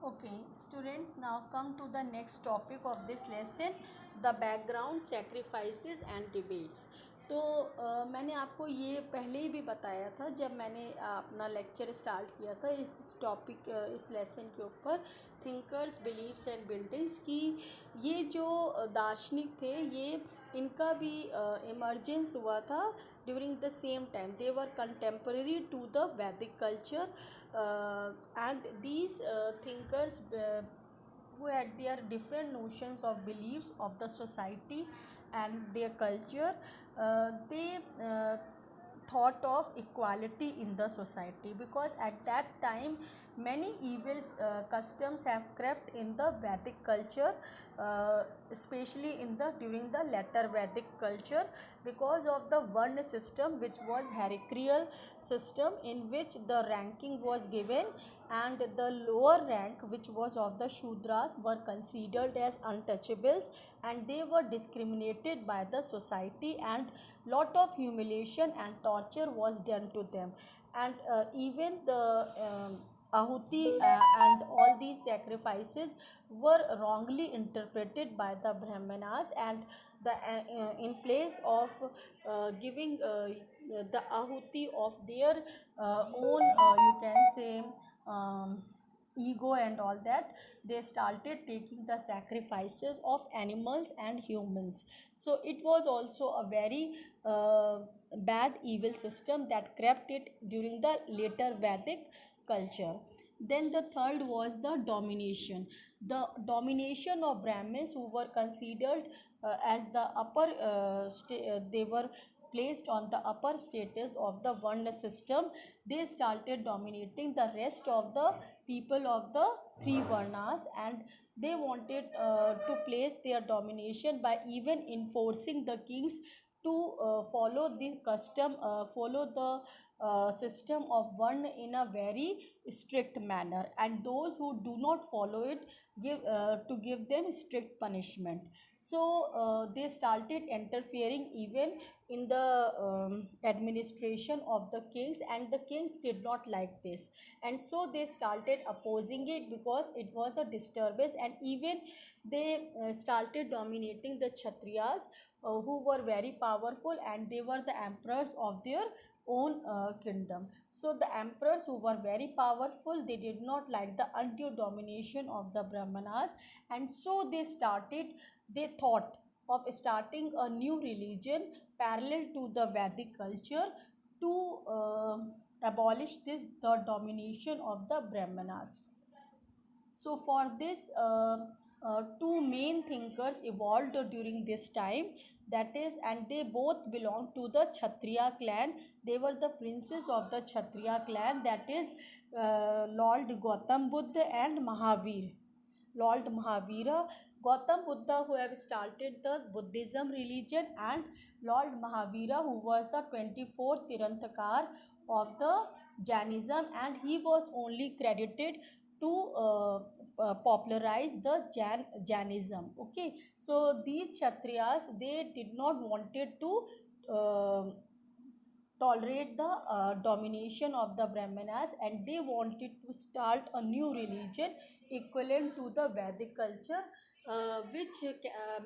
Okay, students, now come to the next topic of this lesson, the background, sacrifices and debates. तो मैंने आपको ये पहले ही भी बताया था जब मैंने अपना लेक्चर स्टार्ट किया था इस टॉपिक इस लेसन के ऊपर, थिंकर्स बिलीव्स एंड बिल्डिंग्स की। ये जो दार्शनिक थे ये इनका भी इमर्जेंस हुआ था during the same time. They were contemporary to the Vedic culture and these thinkers who had their different notions of beliefs of the society and their culture, they thought of equality in the society, because at that time many evil customs have crept in the Vedic culture, especially in the during the later Vedic culture, because of the Varna system, which was hierarchical system in which the ranking was given, and the lower rank, which was of the Shudras, were considered as untouchables, and they were discriminated by the society, and lot of humiliation and torture was done to them. And even the Ahuti and all these sacrifices were wrongly interpreted by the Brahmanas, and in place of giving the Ahuti of their own, you can say, ego and all that, they started taking the sacrifices of animals and humans. So it was also a very bad evil system that crept it during the later Vedic culture. Then the third was the domination. The domination of Brahmins, who were considered as the upper, they were placed on the upper status of the Varna system. They started dominating the rest of the people of the three Varnas, and they wanted to place their domination by even enforcing the kings to follow the custom, follow the system of Varna in a very strict manner, and those who do not follow it give them strict punishment. So they started interfering even in the administration of the kings, and the kings did not like this, and so they started opposing it because it was a disturbance, and even they started dominating the Kshatriyas, who were very powerful, and they were the emperors of their own kingdom. So the emperors who were very powerful, they did not like the undue domination of the Brahmanas, and so they thought of starting a new religion parallel to the Vedic culture to abolish the domination of the Brahmanas. So for this, two main thinkers evolved during this time, that is, and they both belonged to the Kshatriya clan. They were the princes of the Kshatriya clan, that is, Lord Gautam Buddha and Mahavir. Lord Mahavira, Gautam Buddha, who have started the Buddhism religion, and Lord Mahavira, who was the 24th Tirthankar of the Jainism, and he was only credited to popularize the Jainism. Okay, so these Kshatriyas, they did not wanted to uh, tolerate the domination of the Brahmanas, and they wanted to start a new religion equivalent to the Vedic culture, which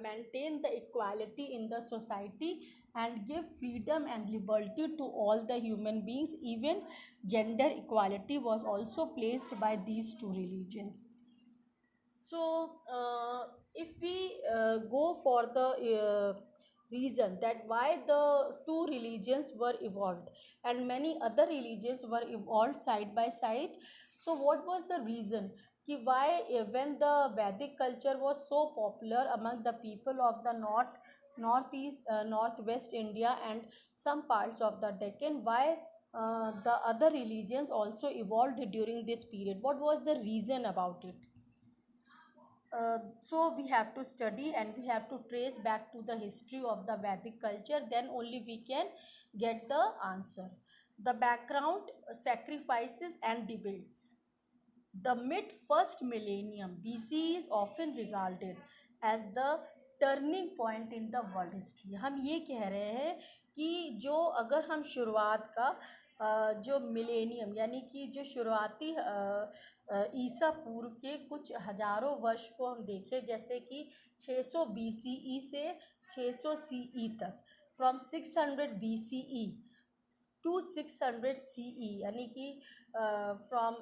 maintain the equality in the society and give freedom and liberty to all the human beings. Even gender equality was also placed by these two religions. So, if we go for the reason that why the two religions were evolved and many other religions were evolved side by side, so what was the reason? Ki why when the Vedic culture was so popular among the people of the northeast, northwest India and some parts of the Deccan, why the other religions also evolved during this period? What was the reason about it? So we have to study and we have to trace back to the history of the Vedic culture, then only we can get the answer. The background, sacrifices and debates. The mid first millennium BC is often regarded as the turning point in the world history. हम ये कह रहे हैं कि जो अगर हम शुरुआत का जो मिलेनियम यानी कि जो शुरुआती ईसा पूर्व के कुछ हजारों वर्ष को हम देखें, जैसे कि 600 BCE से 600 CE तक, फ्रॉम 600 BCE टू 600 CE, यानी कि from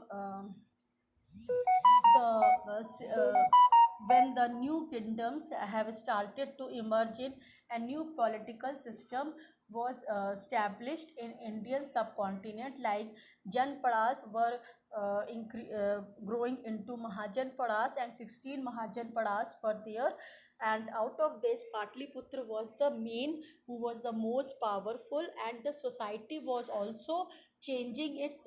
when the new kingdoms have started to emerge in, a new political system was established in Indian subcontinent, like Janpadas were growing into Mahajanpadas, and 16 Mahajanpadas were there. And out of this, Patliputra was the main, who was the most powerful, and the society was also changing its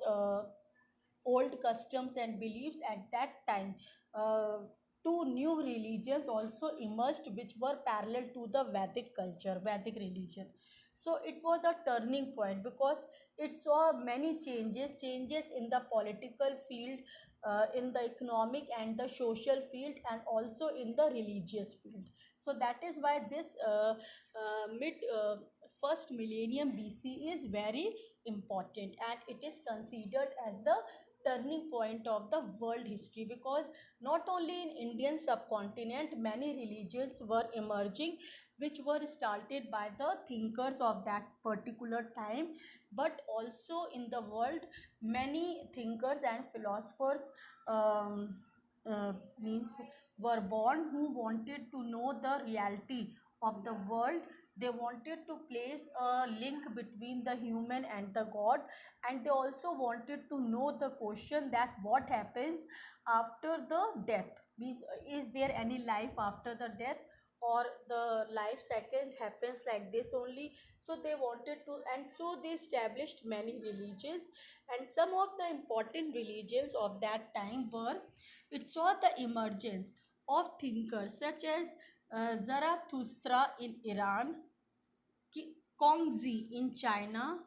old customs and beliefs at that time. Two new religions also emerged, which were parallel to the Vedic culture, Vedic religion. So it was a turning point because it saw many changes in the political field, in the economic and the social field, and also in the religious field. So that is why this mid first millennium BC is very important, and it is considered as the turning point of the world history, because not only in Indian subcontinent many religions were emerging, which were started by the thinkers of that particular time, but also in the world many thinkers and philosophers um, means were born, who wanted to know the reality of the world. They wanted to place a link between the human and the god, and they also wanted to know the question that what happens after the death, means is there any life after the death, or the life seconds happens like this only. So they wanted to, and so they established many religions. And some of the important religions of that time were, it saw the emergence of thinkers such as Zarathustra in Iran, Kongzi in China,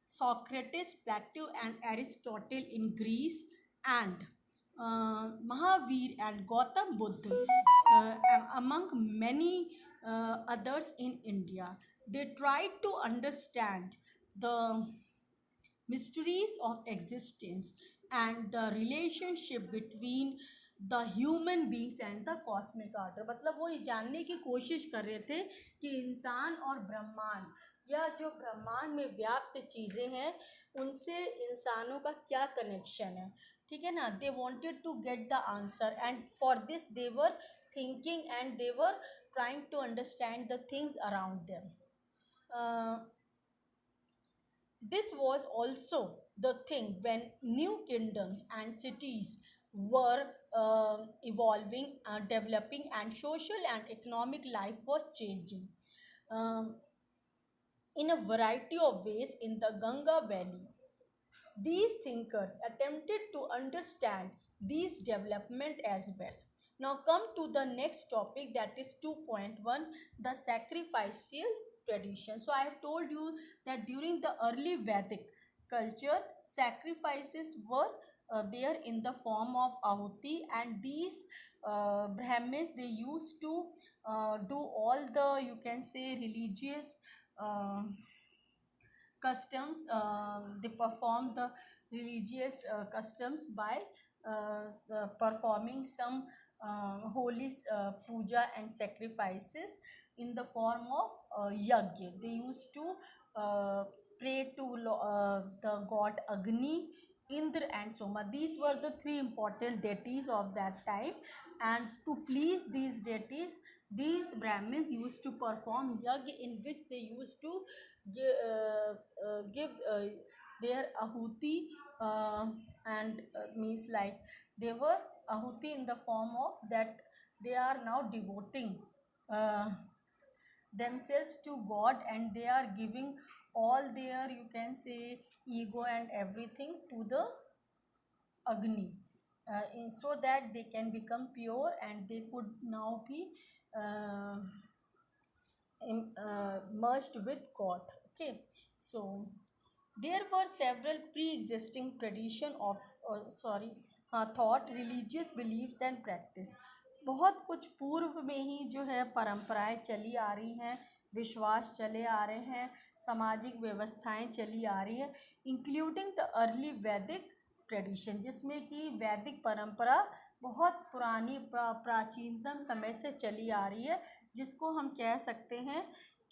Socrates, Plato, and Aristotle in Greece, and Mahavir and Gautam Buddha, among many others in India. They tried to understand the mysteries of existence and the relationship between the human beings and the cosmic order. मतलब वो ये जानने की कोशिश कर रहे थे कि इंसान और ब्रह्मांड, या जो ब्रह्मांड में व्याप्त चीज़ें हैं, उनसे इंसानों का क्या कनेक्शन है। ठीक है ना। They wanted to get the answer, and for this they were thinking and they were trying to understand the things around them. This was also the thing when new kingdoms and cities were evolving, developing, and social and economic life was changing um, in a variety of ways in the Ganga Valley. These thinkers attempted to understand these development as well. Now come to the next topic, that is 2.1, the sacrificial tradition. So I have told you that during the early Vedic culture, sacrifices were there in the form of ahuti, and these Brahmins, they used to do all the, you can say, religious customs. They perform the religious customs by performing some holy puja and sacrifices in the form of yajna. They used to pray to the god Agni, Indra, and Soma. These were the three important deities of that time, and to please these deities, these Brahmins used to perform yajna, in which they used to give their ahuti, and means like they were ahuti in the form of that they are now devoting uh, themselves to God, and they are giving all their, you can say, ego and everything to the Agni, so that they can become pure and they could now be uh, merged with God. Okay, so there were several pre-existing tradition of thought, religious beliefs and practice। बहुत कुछ पूर्व में ही जो है परंपराएं चली आ रही हैं, विश्वास चले आ रहे हैं, सामाजिक व्यवस्थाएं चली आ रही हैं, इंक्लूडिंग द अर्ली वैदिक ट्रेडिशन, जिसमें कि वैदिक परंपरा बहुत पुरानी प्राचीनतम समय से चली आ रही है, जिसको हम कह सकते हैं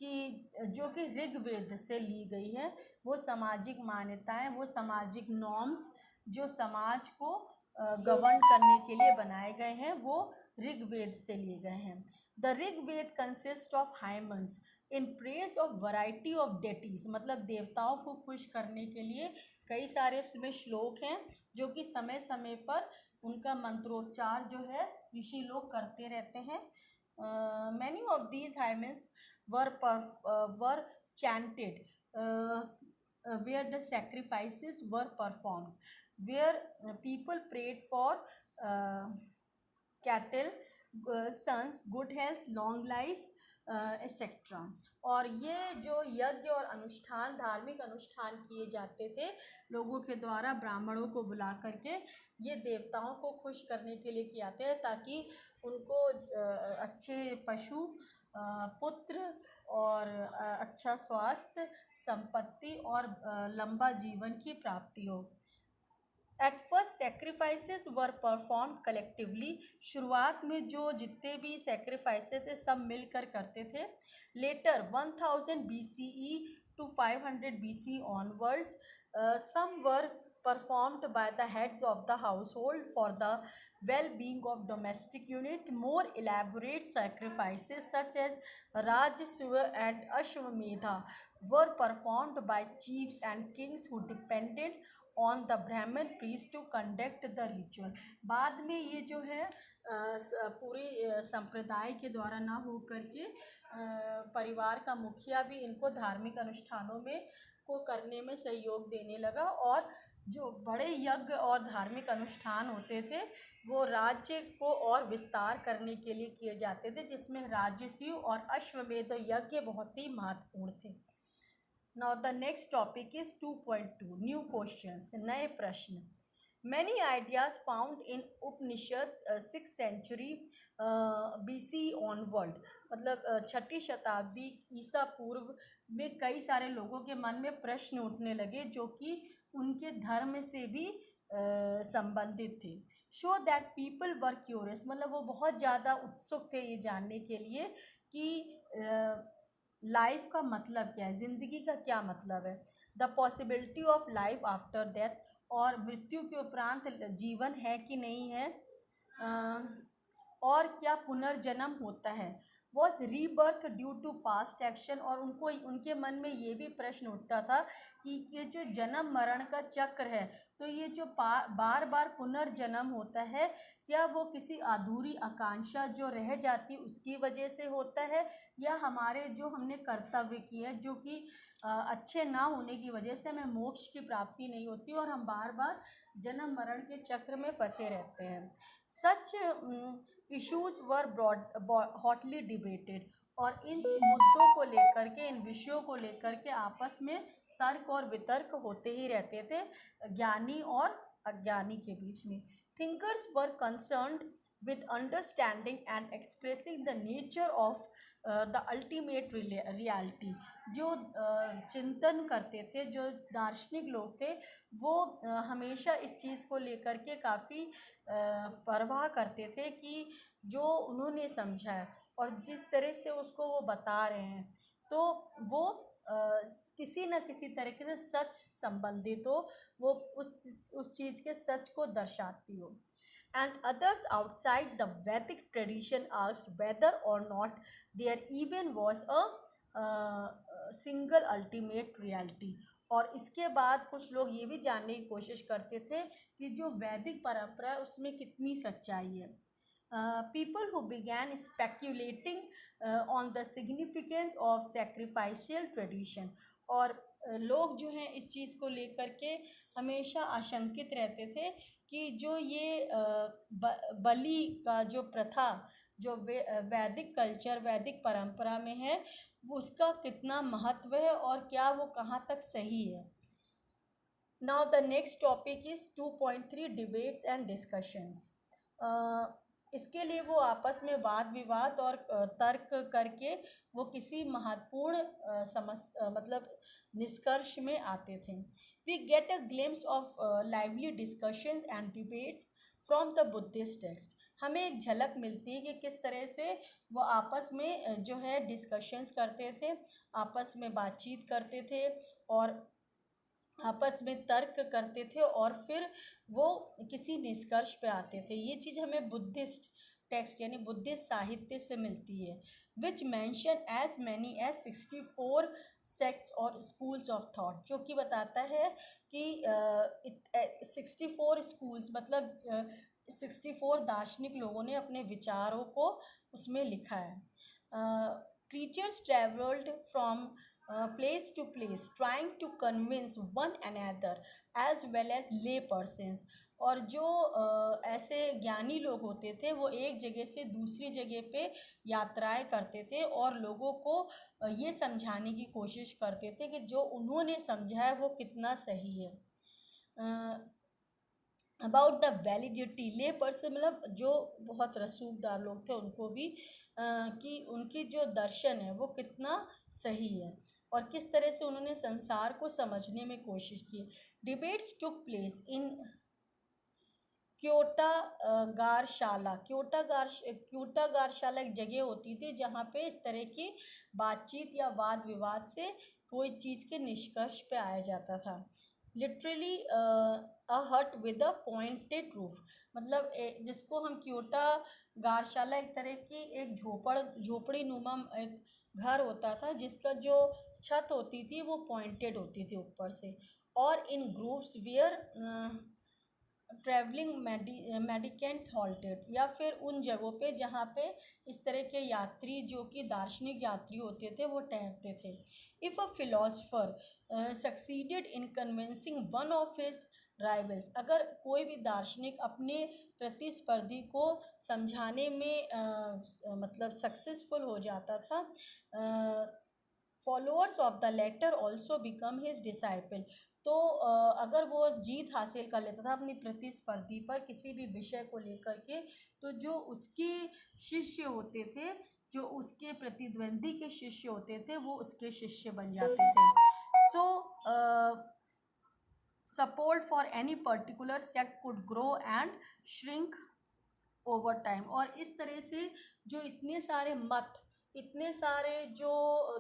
कि जो कि ऋग्वेद से ली गई है। वो सामाजिक मान्यताएं, वो सामाजिक नॉर्म्स जो समाज को गवर्न करने के लिए बनाए गए हैं, वो ऋग्वेद से लिए गए हैं। The Rigveda consist of hymns in praise of variety of deities, मतलब देवताओं को खुश करने के लिए कई सारे उसमें श्लोक हैं जो कि समय समय पर उनका मंत्रोच्चार जो है ऋषि लोग करते रहते हैं। Many of these हाइमन्स were chanted where the sacrifices were performed, where people prayed for uh, cattle, sons, good health, long life, etc. और ये जो यज्ञ और अनुष्ठान, धार्मिक अनुष्ठान किए जाते थे लोगों के द्वारा ब्राह्मणों को बुला करके, ये देवताओं को खुश करने के लिए किए जाते हैं ताकि उनको अच्छे पशु, पुत्र और अच्छा स्वास्थ्य, संपत्ति और लंबा जीवन की प्राप्ति हो। At first sacrifices were perform collectively, शुरुआत में जो जितने भी सेक्रीफाइसेस थे सब मिलकर करते थे। Later 1000 BCE to 500 BC onwards, some were performed by the heads of the household for the well-being of domestic unit. More elaborate sacrifices such as Rajasuya and Ashwamedha were performed by chiefs and kings who depended on the Brahmin priest to conduct the ritual. बाद में ये जो है पूरी संप्रदाय के द्वारा ना हो करके परिवार का मुखिया भी इनको धार्मिक अनुष्ठानों में को करने में सहयोग देने लगा, और जो बड़े यज्ञ और धार्मिक अनुष्ठान होते थे वो राज्य को और विस्तार करने के लिए किए जाते थे, जिसमें राजसूय और अश्वमेध यज्ञ बहुत ही महत्वपूर्ण थे। Now the next topic is 2.2 new questions, नए प्रश्न। Many ideas found in Upanishads 6th century BC onward, मतलब 6ठी शताब्दी ईसा पूर्व में कई सारे लोगों के मन में प्रश्न उठने लगे जो कि उनके धर्म से भी संबंधित थे। Show that people were curious, मतलब वो बहुत ज़्यादा उत्सुक थे ये जानने के लिए कि लाइफ का मतलब क्या है, ज़िंदगी का क्या मतलब है। The possibility of life after death, और मृत्यु के उपरांत जीवन है कि नहीं है, और क्या पुनर्जन्म होता है। Was rebirth due to past action, और उनको उनके मन में ये भी प्रश्न उठता था कि ये जो जन्म मरण का चक्र है, तो ये जो बार बार पुनर्जन्म होता है, क्या वो किसी अधूरी आकांक्षा जो रह जाती उसकी वजह से होता है, या हमारे जो हमने कर्तव्य किए हैं जो कि अच्छे ना होने की वजह से हमें मोक्ष की प्राप्ति नहीं होती और हम बार बार जन्म मरण के चक्र में फंसे रहते हैं। सच इश्यूज वर हॉटली डिबेटेड, और इन मुद्दों को लेकर के, इन विषयों को लेकर के आपस में तर्क और वितर्क होते ही रहते थे ज्ञानी और अज्ञानी के बीच में। Thinkers were concerned with understanding and expressing the nature of the ultimate reality, जो चिंतन करते थे, जो दार्शनिक लोग थे, वो हमेशा इस चीज़ को लेकर के काफ़ी परवाह करते थे कि जो उन्होंने समझा है और जिस तरह से उसको वो बता रहे हैं, तो वो किसी न किसी तरीके से सच संबंधित हो, वो उस चीज़ के सच को दर्शाती हो। And others outside the Vedic tradition asked whether or not there even was a single ultimate reality, और इसके बाद कुछ लोग ये भी जानने की कोशिश करते थे कि जो वैदिक परंपरा है उसमें कितनी सच्चाई है। People who began speculating on the significance of sacrificial tradition, और लोग जो हैं इस चीज़ को लेकर के हमेशा आशंकित रहते थे कि जो ये बलि का जो प्रथा जो वैदिक कल्चर, वैदिक परंपरा में है, वो उसका कितना महत्व है और क्या वो कहाँ तक सही है। Now the next topic is 2.3 debates and discussions. इसके लिए वो आपस में वाद विवाद और तर्क करके वो किसी महत्वपूर्ण मतलब निष्कर्ष में आते थे। We get a glimpse of lively discussions and debates from the Buddhist text. हमें एक झलक मिलती है कि किस तरह से वो आपस में जो है डिस्कशंस करते थे, आपस में बातचीत करते थे और आपस में तर्क करते थे और फिर वो किसी निष्कर्ष पे आते थे। ये चीज़ हमें बुद्धिस्ट टेक्स्ट यानी बुद्धिस्ट साहित्य से मिलती है। Which mention as many as 64 sects और स्कूल्स ऑफ थॉट, जो कि बताता है कि 64 स्कूल्स मतलब 64 दार्शनिक लोगों ने अपने विचारों को उसमें लिखा है। Preachers traveled from place to place trying to convince one another as well as lay persons। और जो ऐसे ज्ञानी लोग होते थे वो एक जगह से दूसरी जगह पे यात्राएं करते थे और लोगों को ये समझाने की कोशिश करते थे कि जो उन्होंने समझा है वो कितना सही है। अबाउट द वैलिडिटी, ले पर्सन मतलब जो बहुत रसूखदार लोग थे उनको भी कि उनकी जो दर्शन है वो कितना सही है और किस तरह से उन्होंने संसार को समझने में कोशिश की। डिबेट्स टुक प्लेस इन क्योटागारशाला एक जगह होती थी जहाँ पे इस तरह की बातचीत या वाद विवाद से कोई चीज़ के निष्कर्ष पे आया जाता था। लिटरली अ हट विद अ पॉइंटेड रूफ, मतलब जिसको हम क्योटा गारशाला एक तरह की एक झोपड़ी नुमा एक घर होता था जिसका जो छत होती थी वो पॉइंटेड होती थी ऊपर से। और इन ग्रुप्स वियर ट्रैवलिंग मेडिकेंट्स हॉल्टेड, या फिर उन जगहों पे जहाँ पे इस तरह के यात्री जो कि दार्शनिक यात्री होते थे वो ठहरते थे। If a philosopher succeeded in convincing one of his rivals, अगर कोई भी दार्शनिक अपने प्रतिस्पर्धी को समझाने में मतलब सक्सेसफुल हो जाता था, followers of the latter also become his disciple. तो अगर वो जीत हासिल कर लेता था अपनी प्रतिस्पर्धी पर किसी भी विषय को लेकर के, तो जो उसके शिष्य होते थे, जो उसके प्रतिद्वंदी के शिष्य होते थे वो उसके शिष्य बन जाते थे। So support for any particular sect could grow and shrink over time. और इस तरह से जो इतने सारे मत, इतने सारे जो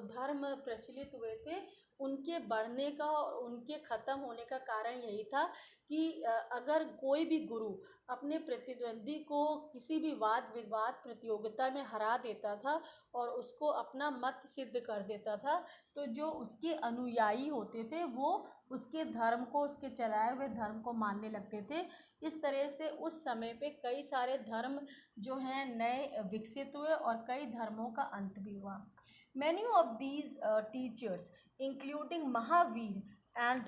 धर्म प्रचलित हुए थे, उनके बढ़ने का और उनके ख़त्म होने का कारण यही था कि अगर कोई भी गुरु अपने प्रतिद्वंदी को किसी भी वाद विवाद प्रतियोगिता में हरा देता था और उसको अपना मत सिद्ध कर देता था, तो जो उसके अनुयायी होते थे वो उसके धर्म को, उसके चलाए हुए धर्म को मानने लगते थे। इस तरह से उस समय पे कई सारे धर्म जो हैं नए विकसित हुए और कई धर्मों का अंत भी हुआ। Many of these teachers, including Mahavir and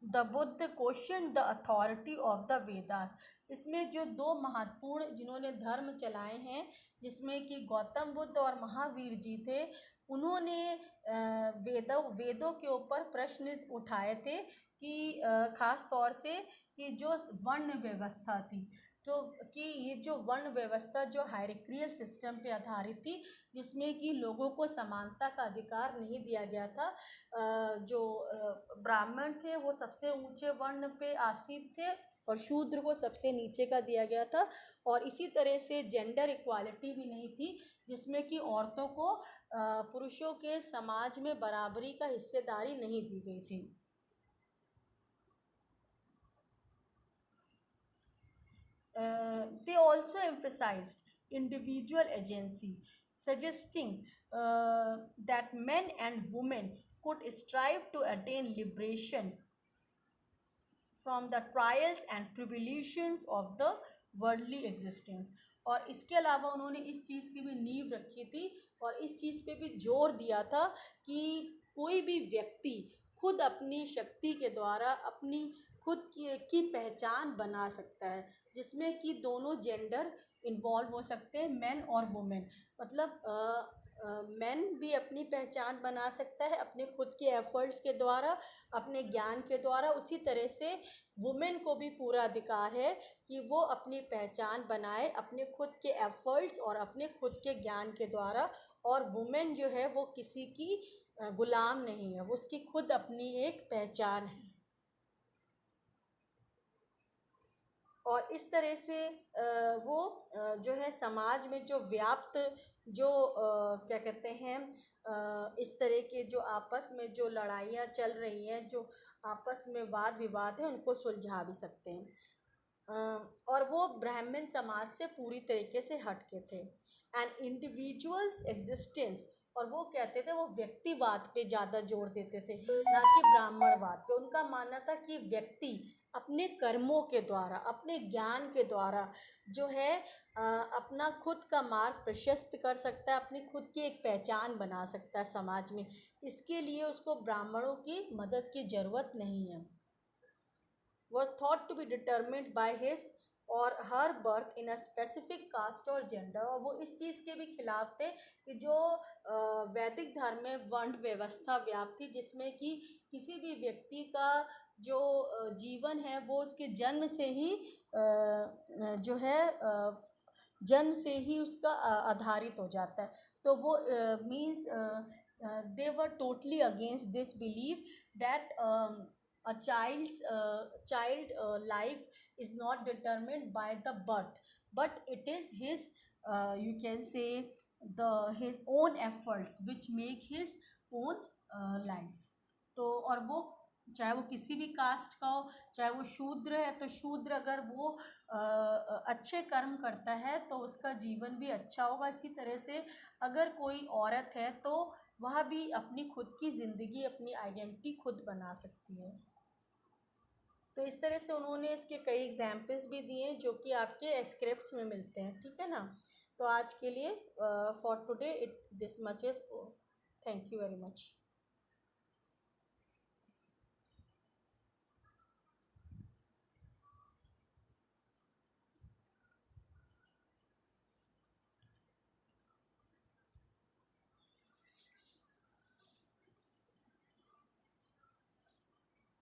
the Buddha, questioned the authority of the Vedas। इसमें जो दो महत्वपूर्ण जिन्होंने धर्म चलाए हैं, जिसमें कि गौतम बुद्ध और महावीर जी थे, उन्होंने वेदों के ऊपर प्रश्न उठाए थे कि ख़ास तौर से कि जो वर्ण व्यवस्था थी, तो कि ये जो वर्ण व्यवस्था जो हायरार्कियल सिस्टम पे आधारित थी, जिसमें कि लोगों को समानता का अधिकार नहीं दिया गया था, जो ब्राह्मण थे वो सबसे ऊंचे वर्ण पे आसीन थे और शूद्र को सबसे नीचे का दिया गया था। और इसी तरह से जेंडर इक्वालिटी भी नहीं थी, जिसमें कि औरतों को पुरुषों के समाज में बराबरी का हिस्सेदारी नहीं दी गई थी। They also emphasized individual agency, suggesting that men and women could strive to attain liberation from the trials and tribulations of the worldly existence। और इसके अलावा उन्होंने इस चीज़ की भी नींव रखी थी और इस चीज़ पे भी जोर दिया था कि कोई भी व्यक्ति खुद अपनी शक्ति के द्वारा अपनी खुद की पहचान बना सकता है, जिसमें कि दोनों जेंडर इन्वॉल्व हो सकते हैं, मैन और वुमेन। मतलब मैन भी अपनी पहचान बना सकता है अपने खुद के एफर्ट्स के द्वारा, अपने ज्ञान के द्वारा। उसी तरह से वुमेन को भी पूरा अधिकार है कि वो अपनी पहचान बनाए अपने खुद के एफर्ट्स और अपने खुद के ज्ञान के द्वारा। और वुमेन जो है वो किसी की गुलाम नहीं है, वो उसकी खुद अपनी एक पहचान है। और इस तरह से वो जो है समाज में जो व्याप्त जो क्या कहते हैं इस तरह के जो आपस में जो लड़ाइयाँ चल रही हैं, जो आपस में वाद विवाद है, उनको सुलझा भी सकते हैं। और वो ब्राह्मण समाज से पूरी तरीके से हट के थे। एंड इंडिविजुअल्स एग्जिस्टेंस, और वो कहते थे, वो व्यक्तिवाद पे ज़्यादा जोर देते थे ना कि ब्राह्मणवाद पे। उनका मानना था कि व्यक्ति अपने कर्मों के द्वारा, अपने ज्ञान के द्वारा जो है अपना खुद का मार्ग प्रशस्त कर सकता है, अपनी खुद की एक पहचान बना सकता है समाज में। इसके लिए उसको ब्राह्मणों की मदद की ज़रूरत नहीं है। was thought to be determined by his और her birth in a specific caste और जेंडर। और वो इस चीज़ के भी खिलाफ थे कि जो वैदिक धर्म में वर्ण व्यवस्था व्याप्त थी, जिसमें कि किसी भी व्यक्ति का जो जीवन है वो उसके जन्म से ही जो है जन्म से ही उसका आधारित हो जाता है। तो वो means they were totally against this believe that a child life is not determined by the birth, but it is his you can say his own efforts which make his own life। तो और वो चाहे वो किसी भी cast का हो, चाहे वो शूद्र है, तो शूद्र अगर वो अच्छे कर्म करता है तो उसका जीवन भी अच्छा होगा। इसी तरह से अगर कोई औरत है तो वह भी अपनी खुद की ज़िंदगी, अपनी आइडेंटिटी खुद बना सकती है। तो इस तरह से उन्होंने इसके कई एग्जाम्पल्स भी दिए जो कि आपके स्क्रिप्ट्स में मिलते हैं, ठीक है ना। तो आज के लिए for today it this much is. Thank you very much.